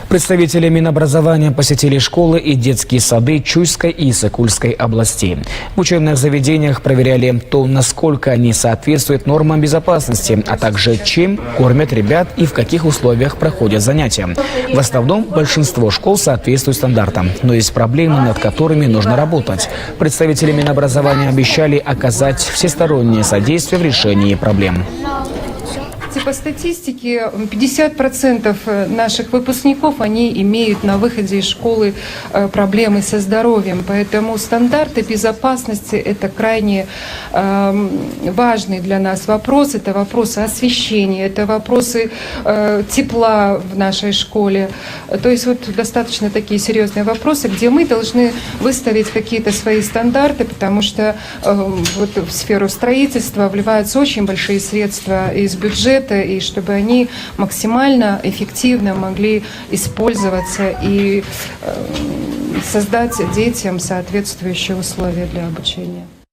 Представители Минобразования посетили школы и детские сады Чуйской и Сыкульской областей. В учебных заведениях проверяли то, насколько они соответствуют нормам безопасности, а также чем кормят ребят и в каких условиях проходят занятия. В основном большинство школ соответствуют стандартам, но есть проблемы, над которыми нужно работать. Представители Минобразования обещали оказать всестороннее содействие в решении проблем. По статистике 50% наших выпускников, они имеют на выходе из школы проблемы со здоровьем. Поэтому стандарты безопасности – это крайне важный для нас вопрос. Это вопросы освещения, это вопросы тепла в нашей школе. То есть вот достаточно такие серьезные вопросы, где мы должны выставить какие-то свои стандарты, потому что вот в сферу строительства вливаются очень большие средства из бюджета, и чтобы они максимально эффективно могли использоваться и создать детям соответствующие условия для обучения.